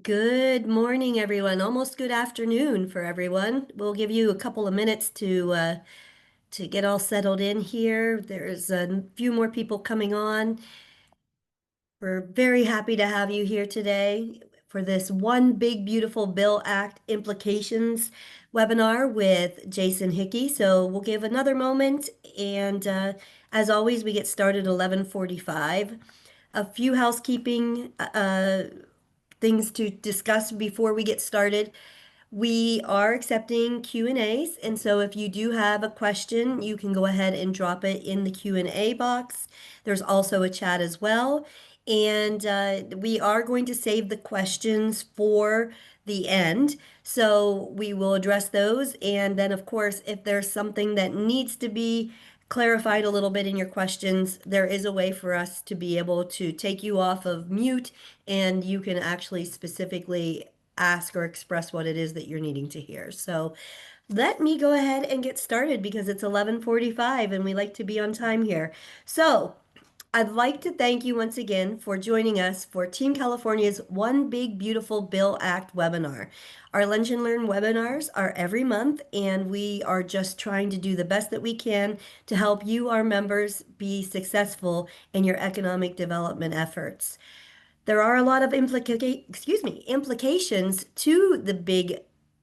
Good morning, everyone. Almost good afternoon for everyone. We'll give you a couple of minutes to get all settled in here. There's a few more people coming on. We're very happy to have you here today for this One Big Beautiful Bill Act Implications webinar with Jason Hickey. So we'll give another moment, and as always, we get started at 11:45. A few housekeeping things to discuss before we get started. We are accepting Q&As, and so if you do have a question, you can go ahead and drop it in the Q&A box. There's also a chat as well, and we are going to save the questions for the end, so we will address those. And then, of course, if there's something that needs to be clarified a little bit in your questions, there is a way for us to be able to take you off of mute, and you can actually specifically ask or express what it is that you're needing to hear. So let me go ahead and get started because it's 11:45 and we like to be on time here. So I'd like to thank you once again for joining us for Team California's One Big Beautiful Bill Act webinar. Our Lunch and Learn webinars are every month, and we are just trying to do the best that we can to help you, our members, be successful in your economic development efforts. There are a lot of implications to the big,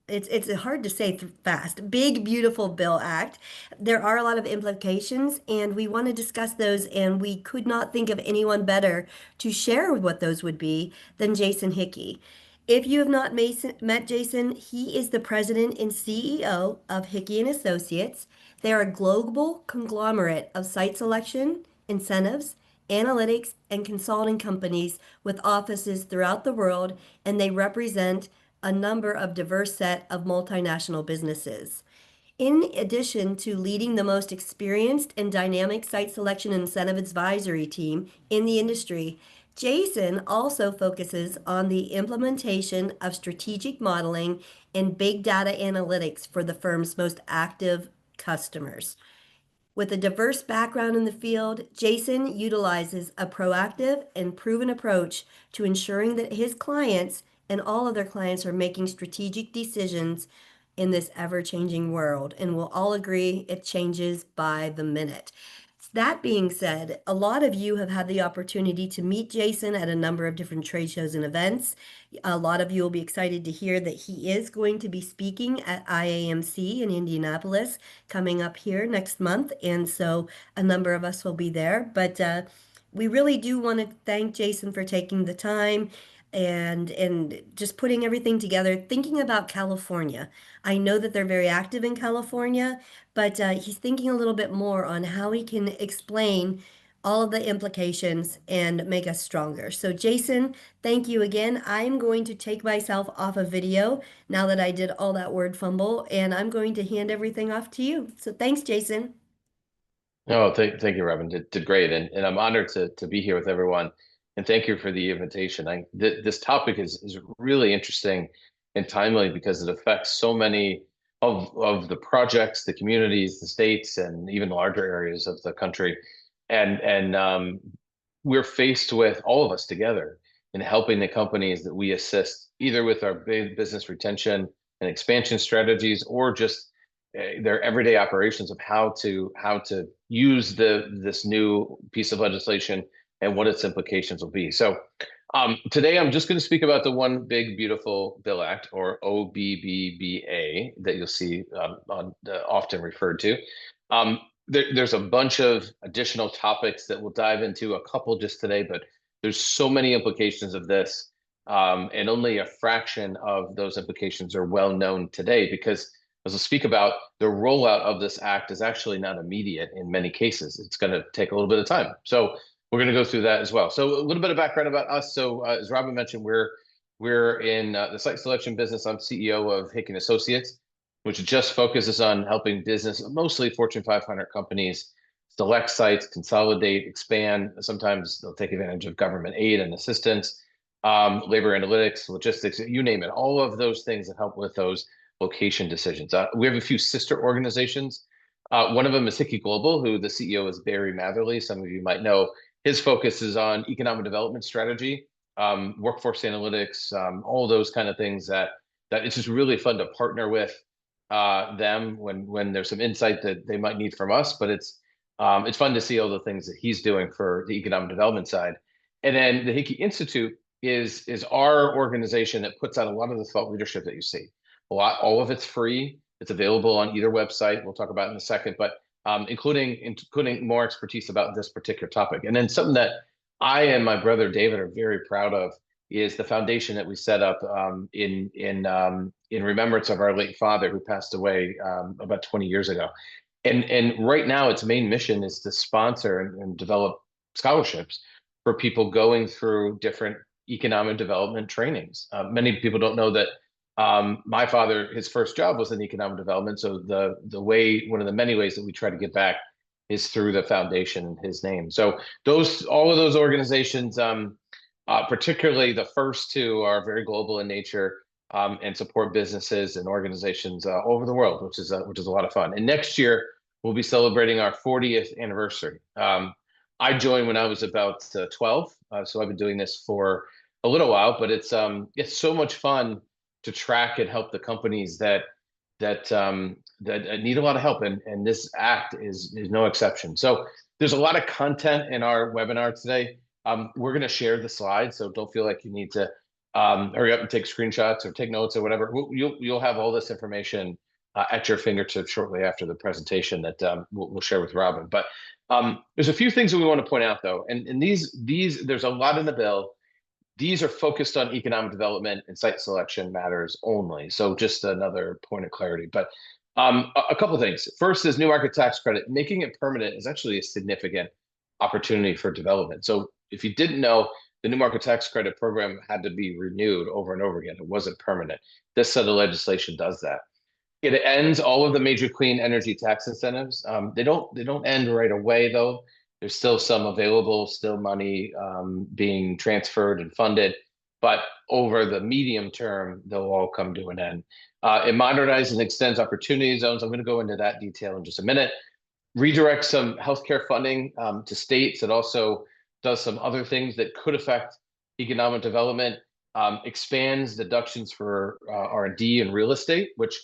it's hard to say fast, Big Beautiful Bill Act. There are a lot of implications, and we want to discuss those, and we could not think of anyone better to share what those would be than Jason Hickey. If you have not met Jason, he is the president and CEO of Hickey and Associates. They are a global conglomerate of site selection, incentives, analytics, and consulting companies with offices throughout the world, and they represent a number of diverse set of multinational businesses. In addition to leading the most experienced and dynamic site selection and incentive advisory team in the industry, Jason also focuses on the implementation of strategic modeling and big data analytics for the firm's most active customers. With a diverse background in the field, Jason utilizes a proactive and proven approach to ensuring that his clients and all other clients are making strategic decisions in this ever-changing world. And we'll all agree it changes by the minute. That being said, a lot of you have had the opportunity to meet Jason at a number of different trade shows and events. A lot of you will be excited to hear that he is going to be speaking at IAMC in Indianapolis coming up here next month. And so a number of us will be there. But we really do want to thank Jason for taking the time and just putting everything together, thinking about California. I know that they're very active in California, but he's thinking a little bit more on how he can explain all of the implications and make us stronger. So, Jason, thank you again. I'm going to take myself off of video now that I did all that word fumble, and I'm going to hand everything off to you. So, thanks, Jason. Oh, thank you, Robin. Did great, and I'm honored to be here with everyone. And thank you for the invitation. This topic is really interesting and timely because it affects so many of the projects, the communities, the states, and even larger areas of the country. And we're faced with all of us together in helping the companies that we assist, either with our big business retention and expansion strategies, or just their everyday operations of how to use this new piece of legislation and what its implications will be. So today I'm just going to speak about the One Big Beautiful Bill Act, or OBBBA, that you'll see often referred to. There's a bunch of additional topics that we'll dive into, a couple just today, but there's so many implications of this, and only a fraction of those implications are well known today because, as we'll speak about, the rollout of this act is actually not immediate in many cases. It's going to take a little bit of time. So we're going to go through that as well. So a little bit of background about us. So as Robin mentioned, we're in the site selection business. I'm CEO of Hickey Associates, which just focuses on helping business, mostly Fortune 500 companies, select sites, consolidate, expand. Sometimes they'll take advantage of government aid and assistance, labor analytics, logistics, you name it. All of those things that help with those location decisions. We have a few sister organizations. One of them is Hickey Global, who the CEO is Barry Matherly. Some of you might know. His focus is on economic development strategy workforce analytics, all those kind of things that it's just really fun to partner with them when there's some insight that they might need from us. But it's fun to see all the things that he's doing for the economic development side. And then the Hickey Institute is our organization that puts out a lot of the thought leadership that you see. All of it's free. It's available on either website. We'll talk about in a second, but including more expertise about this particular topic. And then something that I and my brother David are very proud of is the foundation that we set up in remembrance of our late father who passed away about 20 years ago. And right now, its main mission is to sponsor and develop scholarships for people going through different economic development trainings. Many people don't know that my father, his first job was in economic development. So one of the many ways that we try to give back is through the foundation in his name. So all of those organizations, particularly the first two, are very global in nature and support businesses and organizations all over the world, which is a lot of fun. And next year we'll be celebrating our 40th anniversary. I joined when I was about 12, so I've been doing this for a little while. But it's so much fun to track and help the companies that need a lot of help, and this act is no exception. So there's a lot of content in our webinar today. We're going to share the slides, so don't feel like you need to hurry up and take screenshots or take notes or whatever. You'll have all this information at your fingertips shortly after the presentation that we'll share with Robin. But there's a few things that we want to point out, though, and these there's a lot in the bill. These are focused on economic development and site selection matters only. So just another point of clarity. But a couple of things. First is new market tax credit. Making it permanent is actually a significant opportunity for development. So if you didn't know, the new market tax credit program had to be renewed over and over again. It wasn't permanent. This set of legislation does that. It ends all of the major clean energy tax incentives. They don't end right away, though. There's still some available, still money being transferred and funded, but over the medium term, they'll all come to an end. It modernizes and extends opportunity zones. I'm going to go into that detail in just a minute. Redirect some healthcare funding to states. It also does some other things that could affect economic development. Expands deductions for R&D and real estate, which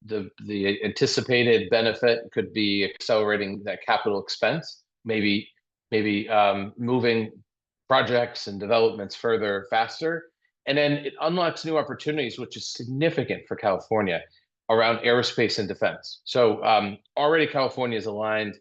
the anticipated benefit could be accelerating that capital expense, maybe moving projects and developments further faster. And then it unlocks new opportunities, which is significant for California around aerospace and defense. So already California is aligned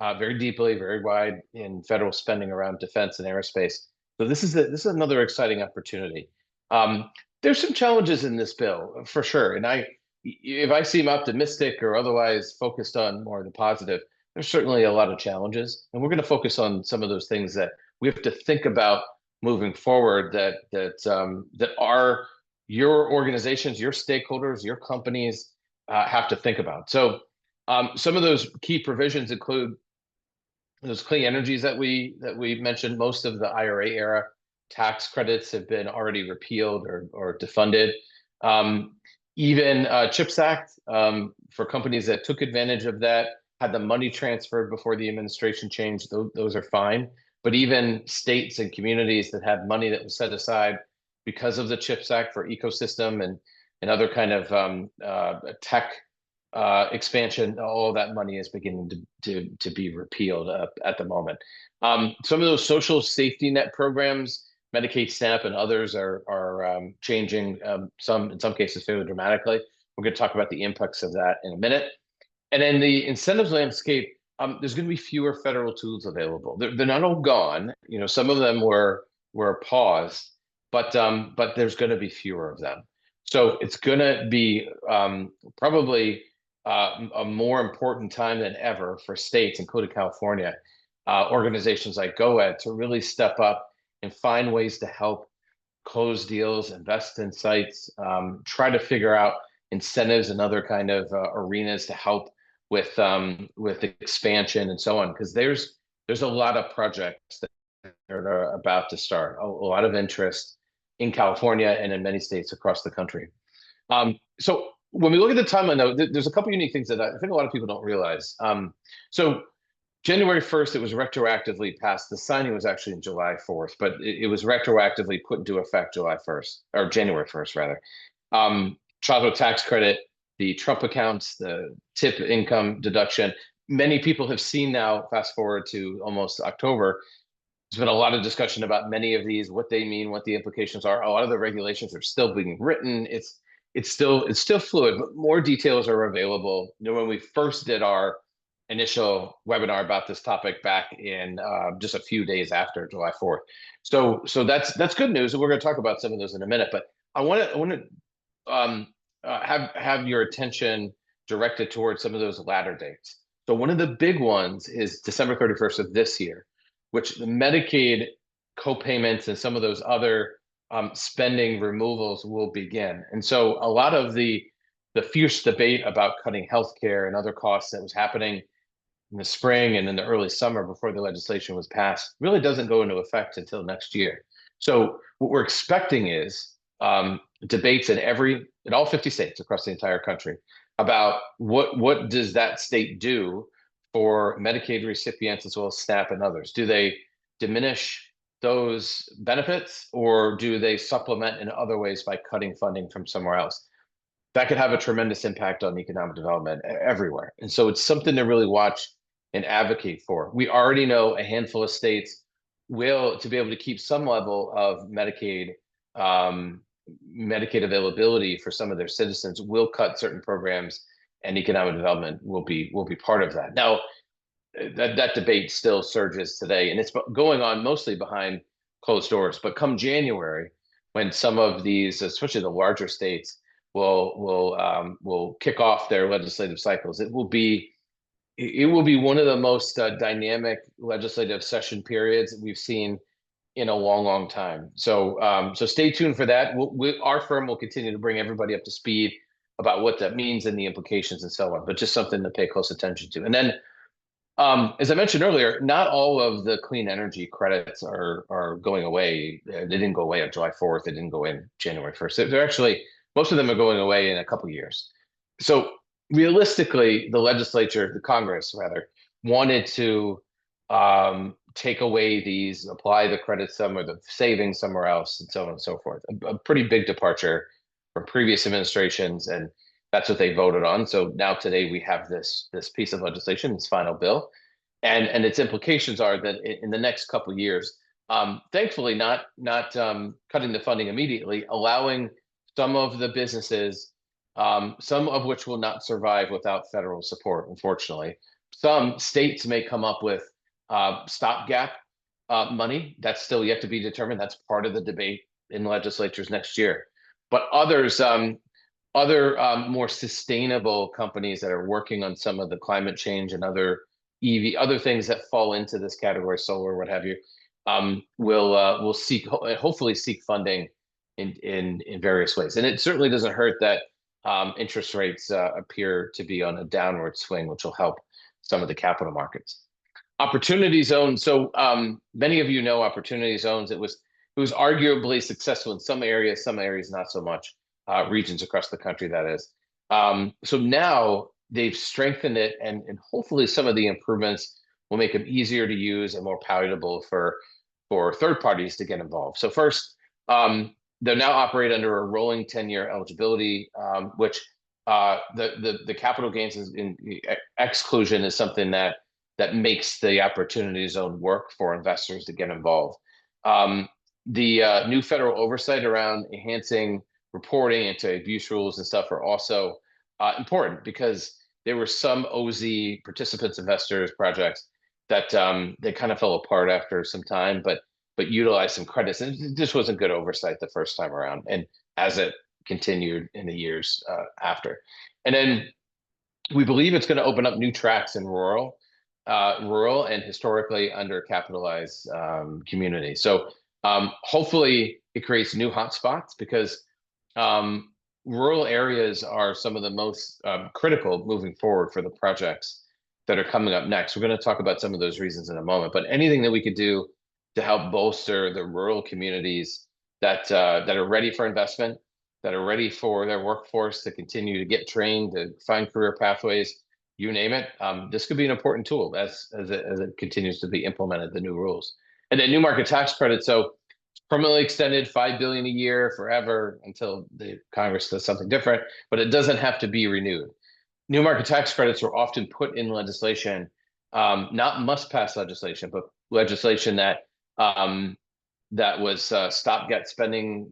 very deeply, very wide in federal spending around defense and aerospace. So this is another exciting opportunity. There's some challenges in this bill for sure. And if I seem optimistic or otherwise focused on more of the positive, there's certainly a lot of challenges. And we're going to focus on some of those things that we have to think about moving forward that are your organizations, your stakeholders, your companies have to think about. So some of those key provisions include those clean energies that we mentioned. Most of the IRA era tax credits have been already repealed or defunded. Even CHIPS Act for companies that took advantage of that, had the money transferred before the administration changed, those are fine. But even states and communities that had money that was set aside because of the CHIPS Act for ecosystem and other kind of tech expansion, all of that money is beginning to be repealed at the moment. Some of those social safety net programs, Medicaid, SNAP, and others are changing, in some cases fairly dramatically. We're going to talk about the impacts of that in a minute. And then the incentives landscape, there's going to be fewer federal tools available. They're not all gone. Some of them were paused, but there's going to be fewer of them. So it's going to be probably a more important time than ever for states, including California, organizations like GoEd, to really step up and find ways to help close deals, invest in sites, try to figure out incentives and other kind of arenas to help with expansion and so on, because there's a lot of projects that are about to start, a lot of interest in California and in many states across the country. So when we look at the timeline, though, there's a couple unique things that I think a lot of people don't realize. So January 1st, it was retroactively passed. The signing was actually in July 4th, but it was retroactively put into effect July 1st, or January 1st, rather. Childhood tax credit, the Trump accounts, the tip income deduction. Many people have seen now, fast forward to almost October, there's been a lot of discussion about many of these, what they mean, what the implications are. A lot of the regulations are still being written. It's still fluid, but more details are available. When we first did our initial webinar about this topic back in just a few days after July 4th. So that's good news, and we're going to talk about some of those in a minute. But I want to have your attention directed towards some of those latter dates. So one of the big ones is December 31st of this year, which the Medicaid co-payments and some of those other spending removals will begin. And so a lot of the fierce debate about cutting healthcare and other costs that was happening in the spring and in the early summer before the legislation was passed really doesn't go into effect until next year. So what we're expecting is debates in all 50 states across the entire country about what does that state do for Medicaid recipients as well as SNAP and others. Do they diminish those benefits, or do they supplement in other ways by cutting funding from somewhere else? That could have a tremendous impact on economic development everywhere. And so it's something to really watch and advocate for. We already know a handful of states will, to be able to keep some level of um, Medicaid availability for some of their citizens, will cut certain programs, and economic development will be part of that. Now, that debate still surges today, and it's going on mostly behind closed doors. But come January, when some of these, especially the larger states, will kick off their legislative cycles, it will be one of the most dynamic legislative session periods we've seen in a long, long time. So stay tuned for that. Our firm will continue to bring everybody up to speed about what that means and the implications and so on, but just something to pay close attention to. And then, as I mentioned earlier, not all of the clean energy credits are going away. They didn't go away on July 4th. They didn't go in January 1st. They're actually, most of them are going away in a couple of years. So realistically, the Congress rather, wanted to take away these, apply the credits some or the savings somewhere else, and so on and so forth. A pretty big departure from previous administrations, and that's what they voted on. So now today we have this piece of legislation, this final bill, and its implications are that in the next couple of years, thankfully not cutting the funding immediately, allowing some of the businesses, some of which will not survive without federal support, unfortunately. Some states may come up with stopgap money. That's still yet to be determined. That's part of the debate in legislatures next year. But other more sustainable companies that are working on some of the climate change and other things that fall into this category, solar, what have you, will hopefully seek funding in various ways. And it certainly doesn't hurt that interest rates appear to be on a downward swing, which will help some of the capital markets. Opportunity zones. So many of you know opportunity zones. It was arguably successful in some areas not so much. Regions across the country, that is. So now they've strengthened it, and hopefully some of the improvements will make them easier to use and more palatable for third parties to get involved. So first, they'll now operate under a rolling 10-year eligibility, which the capital gains exclusion is something that makes the opportunity zone work for investors to get involved. The new federal oversight around enhancing reporting anti-abuse rules and stuff are also important, because there were some OZ participants, investors, projects that they kind of fell apart after some time, but utilized some credits, and it just wasn't good oversight the first time around, and as it continued in the years after. And then we believe it's going to open up new tracks in rural and historically undercapitalized communities. So hopefully it creates new hotspots, because rural areas are some of the most critical moving forward for the projects that are coming up next. We're going to talk about some of those reasons in a moment, but anything that we could do to help bolster the rural communities that are ready for investment, that are ready for their workforce to continue to get trained, to find career pathways, you name it. This could be an important tool as it continues to be implemented, the new rules. And then new market tax credit. So permanently extended 5 billion a year forever until the Congress does something different, but it doesn't have to be renewed. New market tax credits were often put in legislation, not must pass legislation, but legislation um, that was stopgap spending,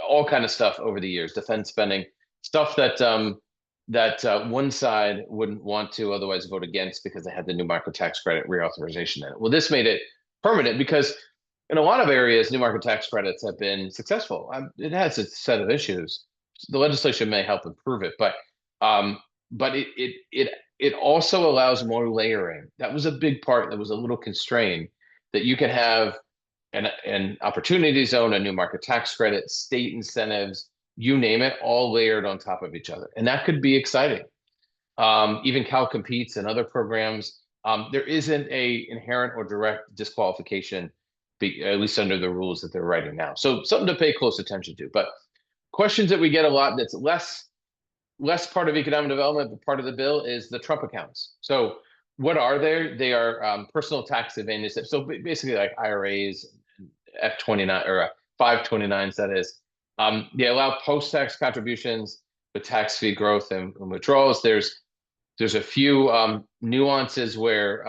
all kind of stuff over the years, defense spending, stuff that one side wouldn't want to otherwise vote against because they had the new market tax credit reauthorization in it. Well, this made it permanent because in a lot of areas, new market tax credits have been successful. It has its set of issues. The legislation may help improve it, um, but it also allows more layering. That was a big part that was a little constrained, that you can have an opportunity zone, a new market tax credit, state incentives, you name it, all layered on top of each other. And that could be exciting. Even Cal Competes and other programs, there isn't a inherent or direct disqualification, at least under the rules that they're writing now. So something to pay close attention to. But questions that we get a lot that's less part of economic development, but part of the bill is the Trump accounts. So what are they? They are personal tax advantage. So basically like IRAs, F29 or 529s, that is. They allow post-tax contributions with tax fee growth and withdrawals. There's a few nuances where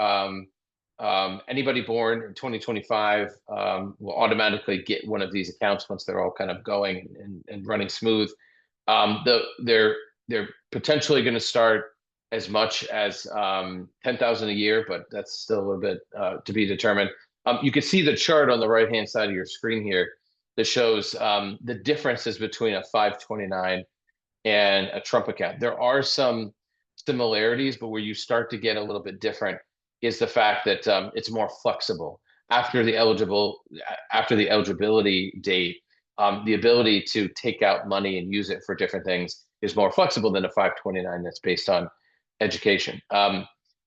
anybody born in 2025 will automatically get one of these accounts once they're all kind of going and running smooth. They're potentially going to start as much as 10,000 a year, but that's still a little bit to be determined. You can see the chart on the right-hand side of your screen here that shows the differences between a 529 and a Trump account. There are some similarities, but where you start to get a little bit different is the fact that it's more flexible. After the eligibility date, the ability to take out money and use it for different things is more flexible than a 529 that's based on education.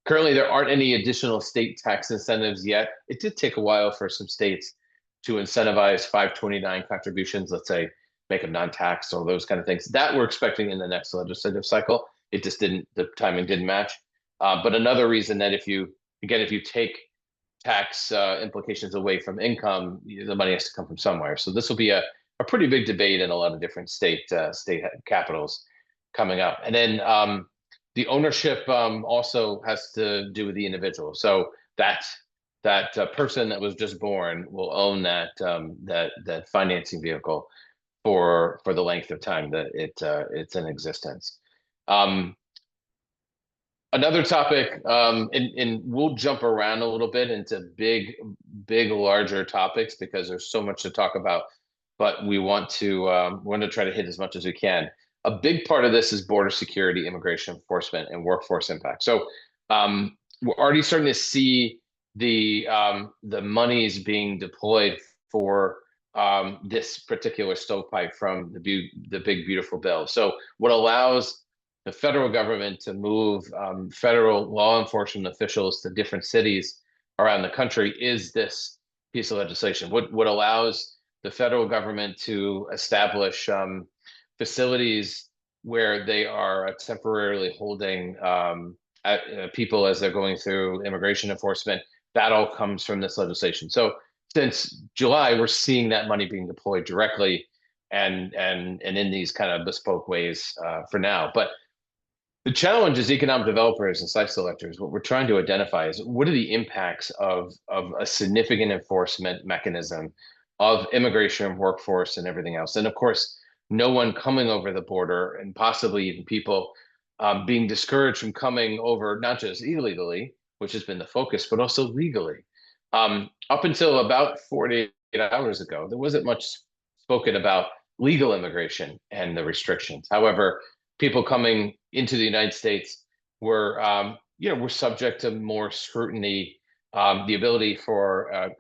Currently, there aren't any additional state tax incentives yet. It did take a while for some states to incentivize 529 contributions, let's say, make them non-tax or those kind of things. That we're expecting in the next legislative cycle. It just didn't, the timing didn't match. But another reason that if you take tax implications away from income, the money has to come from somewhere. So this will be a pretty big debate in a lot of different state capitals coming up. And then the ownership also has to do with the individual. So that person that was just born will own that financing vehicle for the length of time that it's in existence. Another topic, and we'll jump around a little bit into big, larger topics because there's so much to talk about, but we want to try to hit as much as we can. A big part of this is border security, immigration enforcement, and workforce impact. So we're already starting to see the monies being deployed for this particular stovepipe from the big beautiful bill. So what allows the federal government to move federal law enforcement officials to different cities around the country is this piece of legislation. What allows the federal government to establish facilities where they are temporarily holding people as they're going through immigration enforcement. That all comes from this legislation. So since July, we're seeing that money being deployed directly and in these kind of bespoke ways for now. But the challenge as economic developers and site selectors, what we're trying to identify is what are the impacts of a significant enforcement mechanism of immigration, workforce, and everything else. And of course, no one coming over the border and possibly even people being discouraged from coming over, not just illegally, which has been the focus, but also legally. Up until about 48 hours ago, there wasn't much spoken about legal immigration and the restrictions. However, people coming into the United States were subject to more scrutiny. The ability for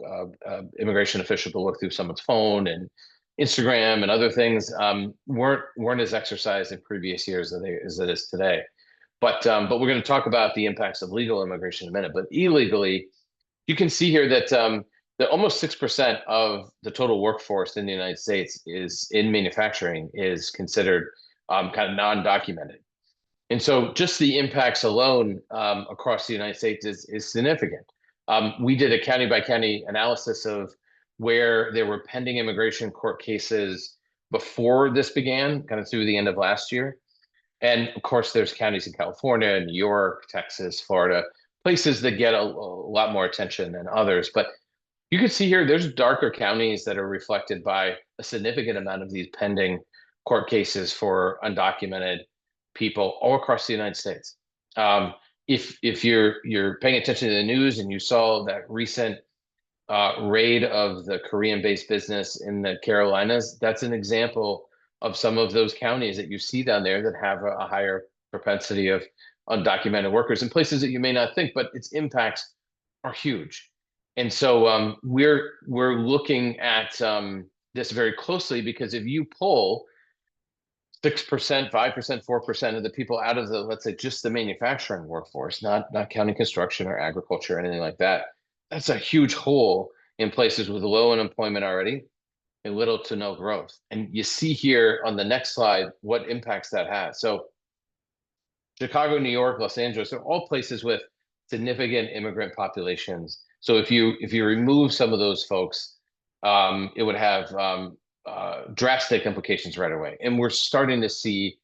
immigration officials to look through someone's phone and Instagram and other things weren't as exercised in previous years as it is today. But we're going to talk about the impacts of legal immigration in a minute. But illegally, you can see here that almost 6% of the total workforce in the United States is in manufacturing is considered kind of non-documented. And so just the impacts alone across the United States is significant. We did a county by county analysis of where there were pending immigration court cases before this began, kind of through the end of last year. And of course, there's counties in California, New York, Texas, Florida, places that get a lot more attention than others. But you can see here, there's darker counties that are reflected by a significant amount of these pending court cases for undocumented people all across the United States. Um, if you're paying attention to the news and you saw that recent raid of the Korean-based business in the Carolinas, that's an example of some of those counties that you see down there that have a higher propensity of undocumented workers in places that you may not think, but its impacts are huge. And so we're looking at this very closely because if you pull 6%, 5%, 4% of the people out of the, let's say, just the manufacturing workforce, not counting construction or agriculture or anything like that, that's a huge hole in places with low unemployment already and little to no growth. And you see here on the next slide what impacts that has. So Chicago, New York, Los Angeles are all places with significant immigrant populations. So if you remove some of those folks, it would have drastic implications right away. And we're starting to see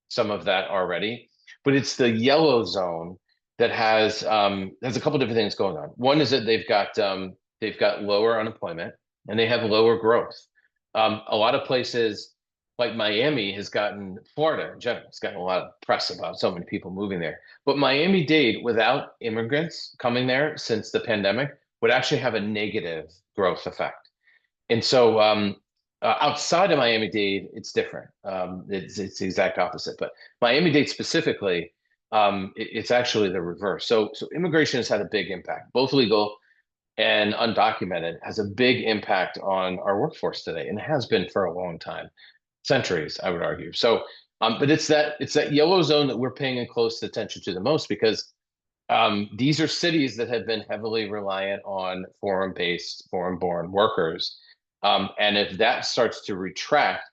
some of that already. But it's the yellow zone that has a couple different things going on. One is that they've got lower unemployment and they have lower growth. A lot of places like Miami has gotten Florida in general. It's gotten a lot of press about so many people moving there. But Miami-Dade, without immigrants coming there since the pandemic, would actually have a negative growth effect. And so outside of Miami-Dade, it's different. It's the exact opposite. But Miami-Dade specifically, it's actually the reverse. So immigration has had a big impact, both legal and undocumented, has a big impact on our workforce today, and has been for a long time, centuries, I would argue. So, but it's that yellow zone that we're paying close attention to the most because these are cities that have been heavily reliant on foreign-based, foreign-born workers. And if that starts to retract,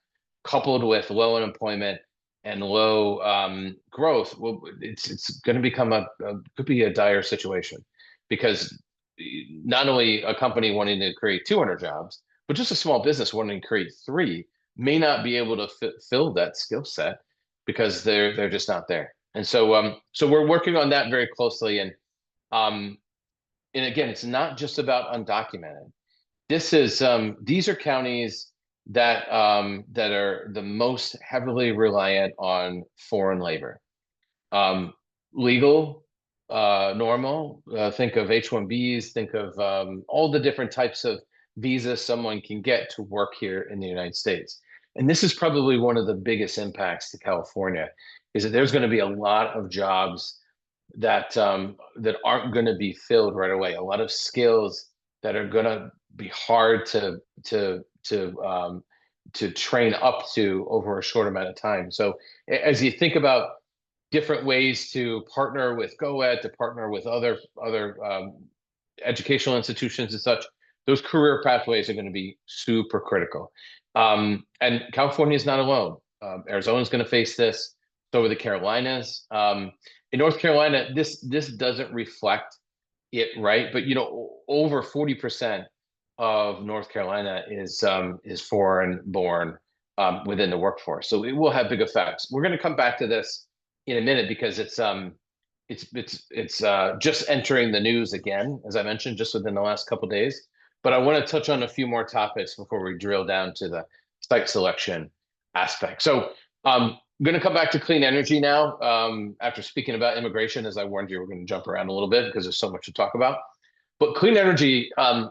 coupled with low unemployment and low growth, well, it's going to become could be a dire situation because not only a company wanting to create 200 jobs, but just a small business wanting to create three may not be able to fill that skill set because they're just not there. And so we're working on that very closely. Um, and again, it's not just about undocumented. These are counties that are the most heavily reliant on foreign labor. Um, Legal, normal. Think of H-1Bs. Think of all the different types of visas someone can get to work here in the United States. And this is probably one of the biggest impacts to California, is that there's going to be a lot of jobs that aren't going to be filled right away. A lot of skills that are going to be hard to train up to over a short amount of time. So as you think about different ways to partner with GoEd, to partner with other educational institutions and such, those career pathways are going to be super critical. And California is not alone. Arizona is going to face this. So are the Carolinas. In North Carolina, this doesn't reflect it, right? But over 40% of North Carolina is foreign born within the workforce. So it will have big effects. We're going to come back to this in a minute because it's just entering the news again, as I mentioned, just within the last couple of days. But I want to touch on a few more topics before we drill down to the site selection aspect. So I'm going to come back to clean energy now. After speaking about immigration, as I warned you, we're going to jump around a little bit because there's so much to talk about. But clean energy and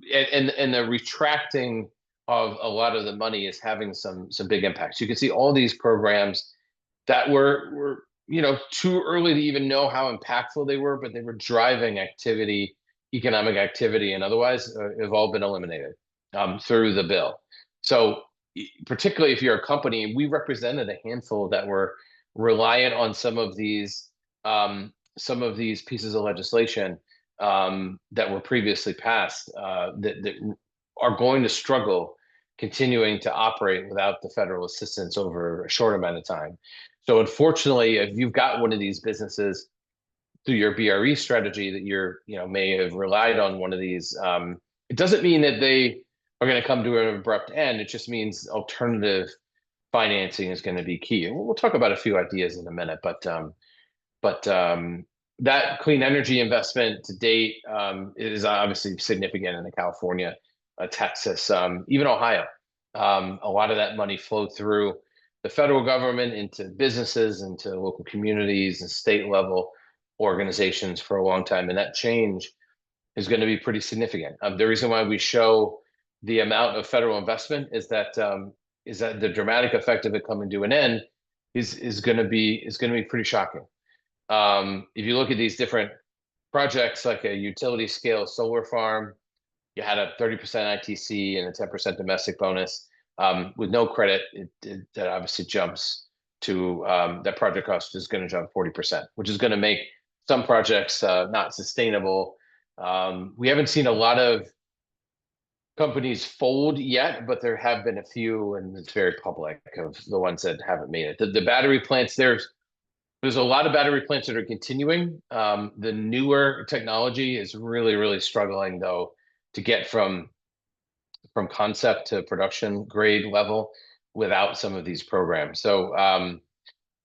the retracting of a lot of the money is having some big impacts. You can see all these programs that were too early to even know how impactful they were, but they were driving activity, economic activity, and otherwise have all been eliminated through the bill. So particularly if you're a company, we represented a handful that were reliant on some of these pieces of legislation that were previously passed that are going to struggle continuing to operate without the federal assistance over a short amount of time. So unfortunately, if you've got one of these businesses through your BRE strategy that may have relied on one of these, it doesn't mean that they are going to come to an abrupt end. It just means alternative financing is going to be key. And we'll talk about a few ideas in a minute, but that clean energy investment to date is obviously significant in California, Texas, even Ohio. A lot of that money flowed through the federal government into businesses, into local communities and state level organizations for a long time. And that change is going to be pretty significant. The reason why we show the amount of federal investment is that the dramatic effect of it coming to an end is going to be pretty shocking. If you look at these different projects, like a utility scale solar farm, you had a 30% ITC and a 10% domestic bonus. With no credit, that obviously jumps to that project cost is going to jump 40%, which is going to make some projects not sustainable. We haven't seen a lot of companies fold yet, but there have been a few, and it's very public, of the ones that haven't made it. The battery plants, there's a lot of battery plants that are continuing. The newer technology is really struggling, though, to get from concept to production grade level without some of these programs. So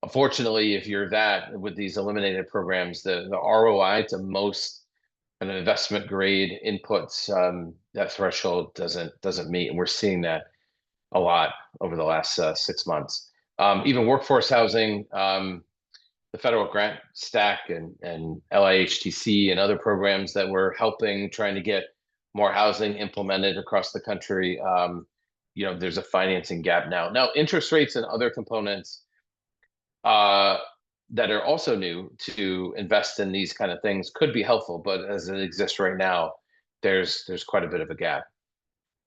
unfortunately, if you're that with these eliminated programs, the ROI to most kind of investment grade inputs, that threshold doesn't meet, and we're seeing that a lot over the last 6 months. Even workforce housing, the federal grant stack and LIHTC and other programs that were helping trying to get more housing implemented across the country. There's a financing gap now. Now, interest rates and other components that are also new to invest in these kind of things could be helpful, but as it exists right now, there's quite a bit of a gap.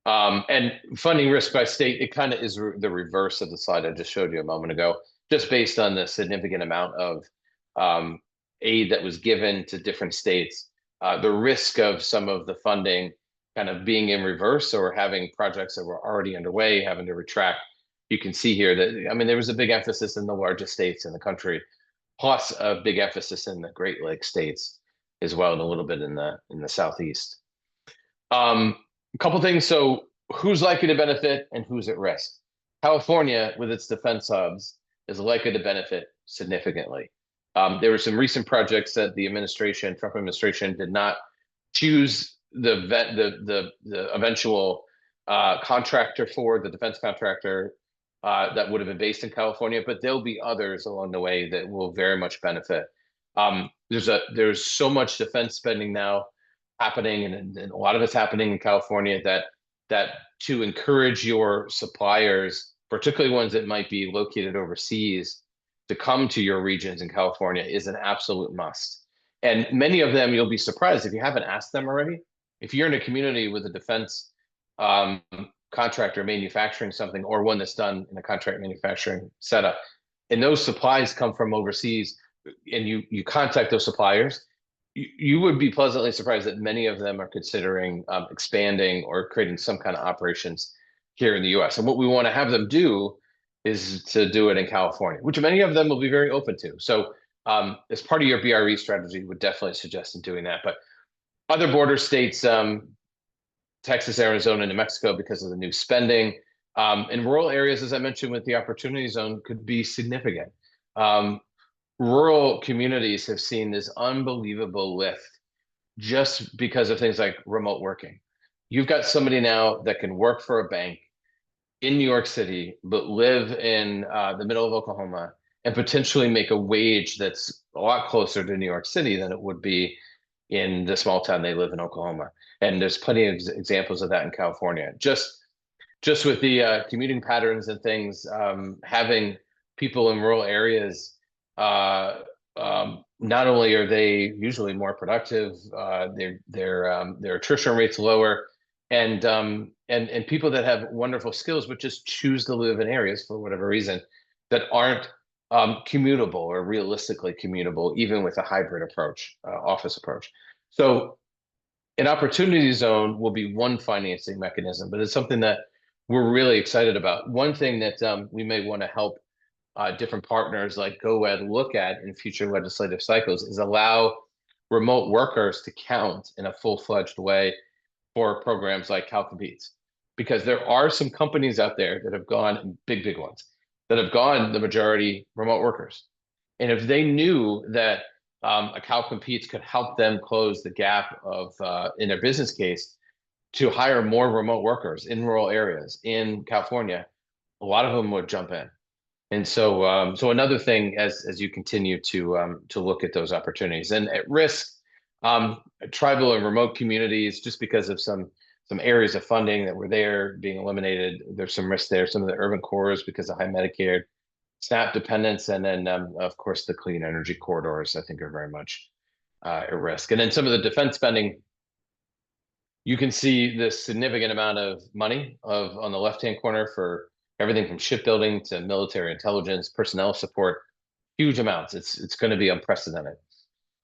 And funding risk by state, it kind of is the reverse of the slide I just showed you a moment ago, just based on the significant amount of aid that was given to different states. The risk of some of the funding kind of being in reverse or having projects that were already underway having to retract. You can see here that, I mean, there was a big emphasis in the largest states in the country, plus a big emphasis in the Great Lakes states as well, and a little bit in the Southeast. A couple things. So who's likely to benefit and who's at risk? California, with its defense hubs, is likely to benefit significantly. There were some recent projects that the Trump administration did not choose the eventual contractor for, the defense contractor that would have been based in California, but there'll be others along the way that will very much benefit. There's so much defense spending now happening, and a lot of it's happening in California, that to encourage your suppliers, particularly ones that might be located overseas, to come to your regions in California is an absolute must. And many of them, you'll be surprised if you haven't asked them already. If you're in a community with a defense contractor manufacturing something, or one that's done in a contract manufacturing setup, and those supplies come from overseas, and you contact those suppliers, you would be pleasantly surprised that many of them are considering expanding or creating some kind of operations here in the US. And what we want to have them do is to do it in California, which many of them will be very open to. So as part of your BRE strategy, would definitely suggest in doing that. But other border states, Texas, Arizona, New Mexico, because of the new spending. In rural areas, as I mentioned, with the opportunity zone, could be significant. Rural communities have seen this unbelievable lift just because of things like remote working. You've got somebody now that can work for a bank in New York City, but live in the middle of Oklahoma and potentially make a wage that's a lot closer to New York City than it would be in the small town they live in, Oklahoma. And there's plenty of examples of that in California. Just with the commuting patterns and things, having people in rural areas, not only are they usually more productive, their attrition rate's lower, and people that have wonderful skills but just choose to live in areas for whatever reason that aren't commutable or realistically commutable, even with a hybrid approach, office approach. So an opportunity zone will be one financing mechanism, but it's something that we're really excited about. One thing that we may want to help different partners like GoEd look at in future legislative cycles is allow remote workers to count in a full-fledged way for programs like Cal Competes. Because there are some companies out there that have gone, big ones, that have gone the majority remote workers. And if they knew that a Cal Competes could help them close the gap of in their business case to hire more remote workers in rural areas in California, a lot of them would jump in. And so, so another thing as you continue to look at those opportunities and at risk, um, tribal and remote communities, just because of some areas of funding that were there being eliminated, there's some risk there. Some of the urban cores because of high Medicare, SNAP dependence, and then of course the clean energy corridors, I think, are very much at risk. And then some of the defense spending, you can see the significant amount of money of on the left-hand corner for everything from shipbuilding to military intelligence, personnel support, huge amounts. It's going to be unprecedented.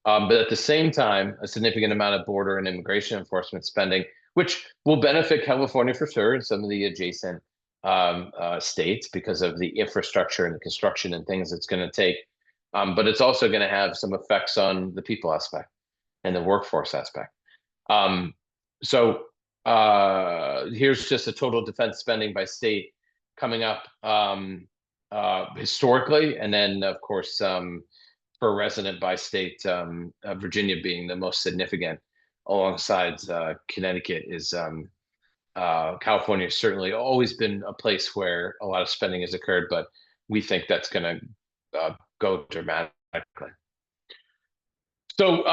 But at the same time, a significant amount of border and immigration enforcement spending, which will benefit California for sure and some of the adjacent states because of the infrastructure and the construction and things it's going to take. But it's also going to have some effects on the people aspect and the workforce aspect. Um, so here's just a total defense spending by state coming up historically, and then of course per resident by state, Virginia being the most significant, alongside Connecticut is California has certainly always been a place where a lot of spending has occurred, but we think that's going to go dramatically. So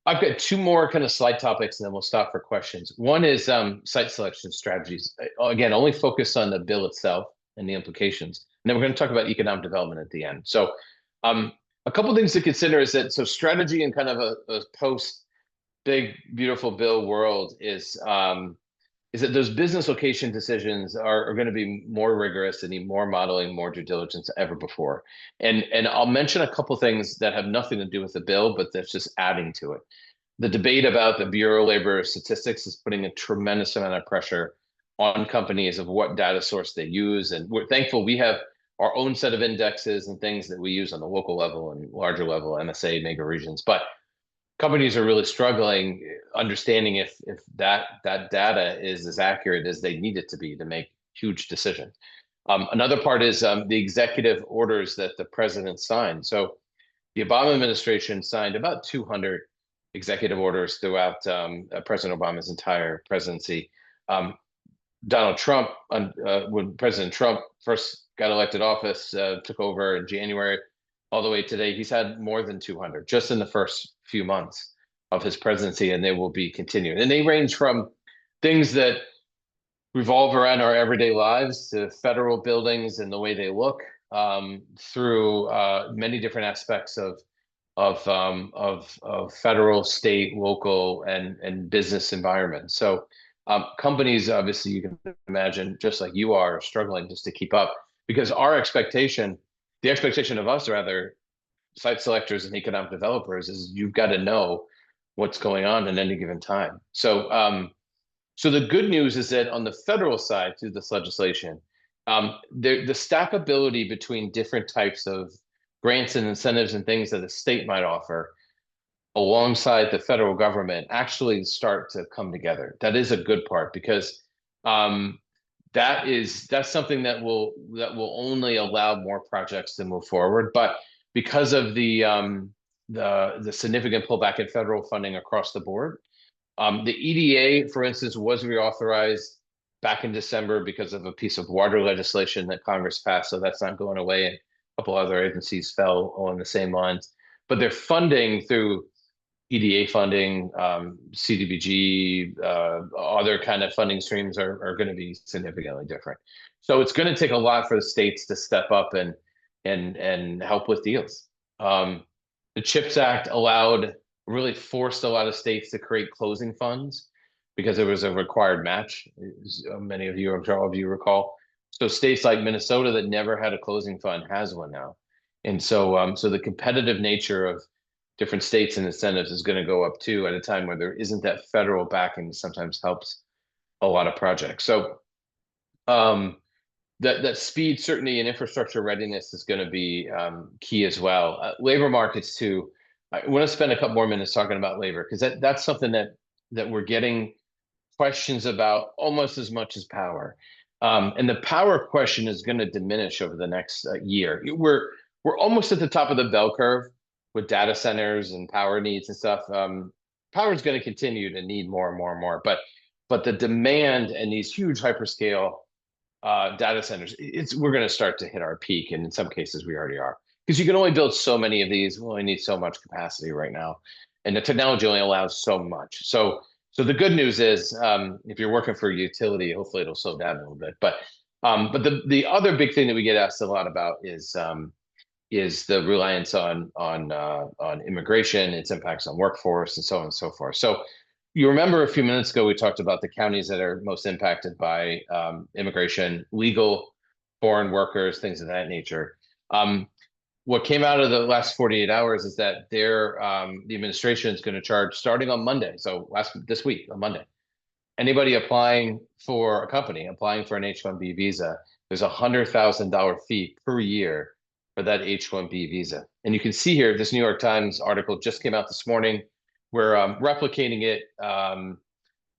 I've got two more kind of slide topics, and then we'll stop for questions. One is site selection strategies. Again, only focus on the bill itself and the implications. And then we're going to talk about economic development at the end. So a couple things to consider is that, so strategy in kind of a post big, beautiful bill world is that those business location decisions are going to be more rigorous and need more modeling, more due diligence than ever before. And I'll mention a couple things that have nothing to do with the bill, but that's just adding to it. The debate about the Bureau of Labor Statistics is putting a tremendous amount of pressure on companies of what data source they use. And we're thankful we have our own set of indexes and things that we use on the local level and larger level, MSA, mega regions. But companies are really struggling understanding if that data is as accurate as they need it to be to make huge decisions. Another part is the executive orders that the president signed. So the Obama administration signed about 200 executive orders throughout President Obama's entire presidency. Donald Trump, when President Trump first got elected office, took over in January, all the way today, he's had more than 200 just in the first few months of his presidency, and they will be continuing. And they range from things that revolve around our everyday lives to federal buildings and the way they look, through many different aspects of federal, state, local, and business environments. So companies, obviously, you can imagine, just like you are, struggling just to keep up because the expectation of us, rather, site selectors and economic developers, is you've got to know what's going on at any given time. So, so the good news is that on the federal side, through this legislation, the stackability between different types of grants and incentives and things that the state might offer alongside the federal government actually start to come together. That is a good part because that's something that will only allow more projects to move forward. But because of the significant pullback in federal funding across the board, the EDA, for instance, was reauthorized back in December because of a piece of water legislation that Congress passed. So that's not going away. And a couple other agencies fell along the same lines, but their funding through EDA funding, CDBG, other kind of funding streams are going to be significantly different. So it's going to take a lot for the states to step up and help with deals. The CHIPS Act really forced a lot of states to create closing funds because there was a required match, as many of you, I'm sure all of you recall. So states like Minnesota that never had a closing fund has one now. And so, so the competitive nature of different states and incentives is going to go up too at a time where there isn't that federal backing that sometimes helps a lot of projects. So Um, that speed, certainty, and infrastructure readiness is going to be key as well. Labor markets too. I want to spend a couple more minutes talking about labor because that's something that we're getting questions about almost as much as power. And the power question is going to diminish over the next year. We're almost at the top of the bell curve with data centers and power needs and stuff. Power is going to continue to need more and more and more, but the demand and these huge hyperscale data centers, we're going to start to hit our peak, and in some cases we already are, because you can only build so many of these. We only need so much capacity right now, and the technology only allows so much. So the good news is, if you're working for a utility, hopefully it'll slow down a little bit. But the other big thing that we get asked a lot about is the reliance on immigration, its impacts on workforce, and so on and so forth. So you remember a few minutes ago we talked about the counties that are most impacted by immigration, legal foreign workers, things of that nature. What came out of the last 48 hours is that the administration is going to charge starting on Monday, so this week on Monday, anybody applying for a company, applying for an H-1B visa, there's $100,000 fee per year for that H-1B visa. And you can see here, this New York Times article just came out this morning. We're replicating it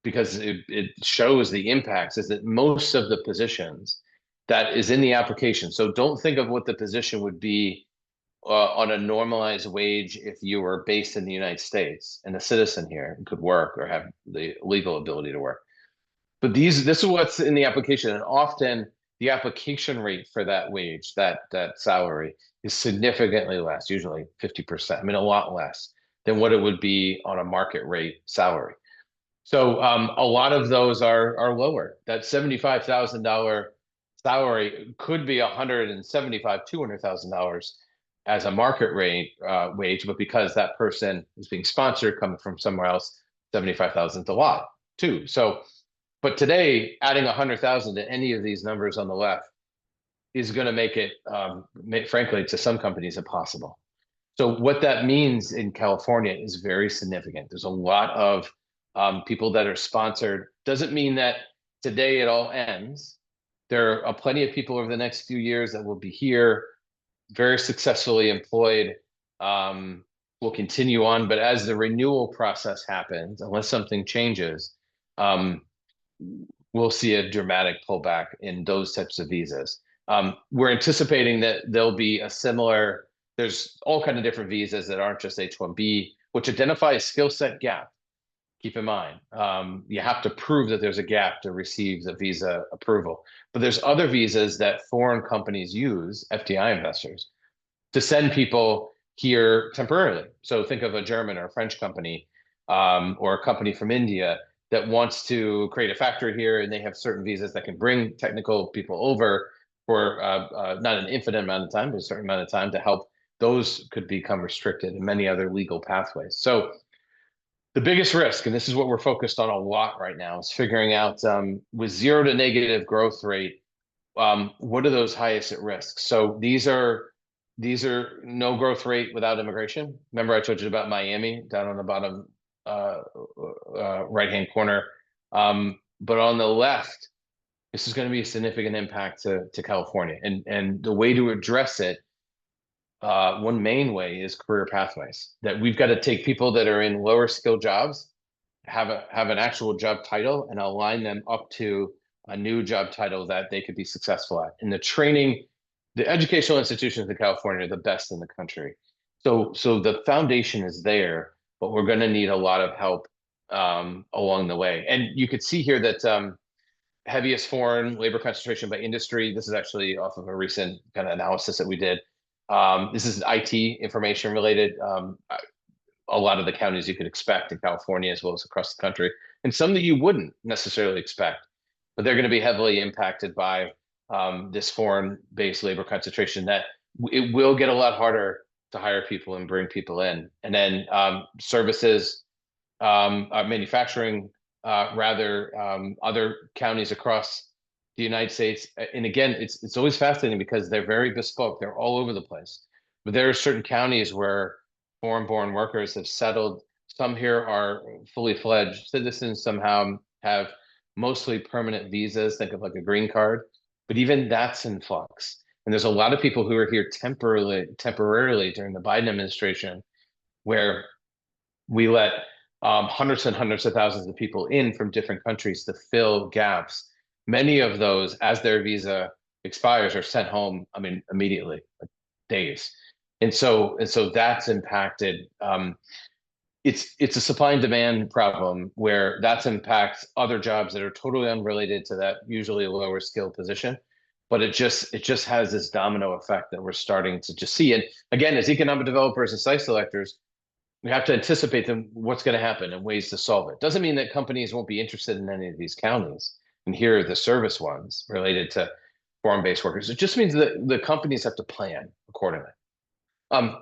because it shows the impacts, is that most of the positions that is in the application. So don't think of what the position would be on a normalized wage if you were based in the United States and a citizen here and could work or have the legal ability to work. But this is what's in the application, and often the application rate for that wage, that salary, is significantly less, usually 50%. I mean, a lot less than what it would be on a market rate salary. So a lot of those are lower. That $75,000 salary could be $175,000-$200,000 as a market rate wage, but because that person is being sponsored coming from somewhere else, 75,000 is a lot too. So, but today, adding 100,000 to any of these numbers on the left is going to make it, frankly, to some companies impossible. So what that means in California is very significant. There's a lot of people that are sponsored. Doesn't mean that today it all ends. There are plenty of people over the next few years that will be here, very successfully employed, will continue on. But as the renewal process happens, unless something changes, we'll see a dramatic pullback in those types of visas. We're anticipating that there'll be a similar, there's all kinds of different visas that aren't just H-1B, which identify a skill set gap. Keep in mind, you have to prove that there's a gap to receive the visa approval. But there's other visas that foreign companies use, FDI investors, to send people here temporarily. So think of a German or a French company, or a company from India that wants to create a factory here, and they have certain visas that can bring technical people over for not an infinite amount of time, but a certain amount of time to help. Those could become restricted, and many other legal pathways. So the biggest risk, and this is what we're focused on a lot right now, is figuring out with 0 to negative growth rate, what are those highest at risk? So these are no growth rate without immigration. Remember I told you about Miami down on the bottom right-hand corner. But on the left, this is going to be a significant impact to California. And the way to address it, one main way is career pathways. That we've got to take people that are in lower skill jobs, have an actual job title, and align them up to a new job title that they could be successful at. And the educational institutions in California are the best in the country. So the foundation is there, but we're going to need a lot of help along the way. And you could see here that heaviest foreign labor concentration by industry. This is actually off of a recent kind of analysis that we did. This is IT information related. A lot of the counties you could expect in California as well as across the country, and some that you wouldn't necessarily expect, but they're going to be heavily impacted by this foreign-based labor concentration. That it will get a lot harder to hire people and bring people in. And then services, manufacturing, other counties across the United States. And again, it's always fascinating because they're very bespoke. They're all over the place. But there are certain counties where foreign-born workers have settled. Some here are fully fledged citizens. Somehow have mostly permanent visas, think of like a green card, but even that's in flux. And there's a lot of people who are here temporarily during the Biden administration, where we let hundreds and hundreds of thousands of people in from different countries to fill gaps. Many of those, as their visa expires, are sent home, I mean, immediately, like days. And so that's impacted. It's a supply and demand problem where that's impacts other jobs that are totally unrelated to that usually lower skill position. But it just has this domino effect that we're starting to just see. And again, as economic developers and site selectors, we have to anticipate them what's going to happen and ways to solve it. Doesn't mean that companies won't be interested in any of these counties. And here are the service ones related to foreign-based workers. It just means that the companies have to plan accordingly.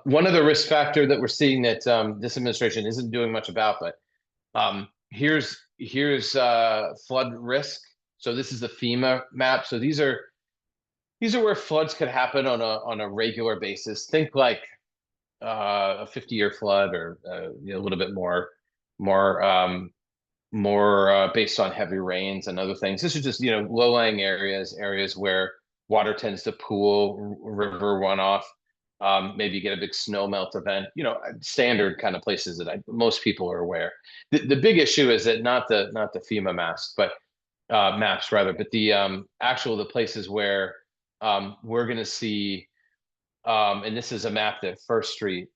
One of the risk factor that we're seeing that this administration isn't doing much about, but here's flood risk. So this is the FEMA map. So these are where floods could happen on a regular basis. Think like a 50-year flood, or a little bit more based on heavy rains and other things. This is just low-lying areas where water tends to pool, river runoff. Maybe you get a big snow melt event. Standard kind of places that most people are aware. The big issue is that not the FEMA maps, but maps rather, but the places where we're going to see. And this is a map that First Street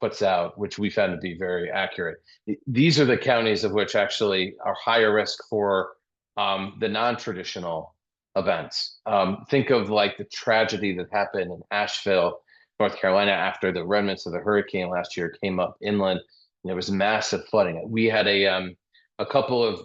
puts out, which we found to be very accurate. These are the counties of which actually are higher risk for the non-traditional events. Think of like the tragedy that happened in Asheville, North Carolina, after the remnants of the hurricane last year came up inland. And there was massive flooding. We had a couple of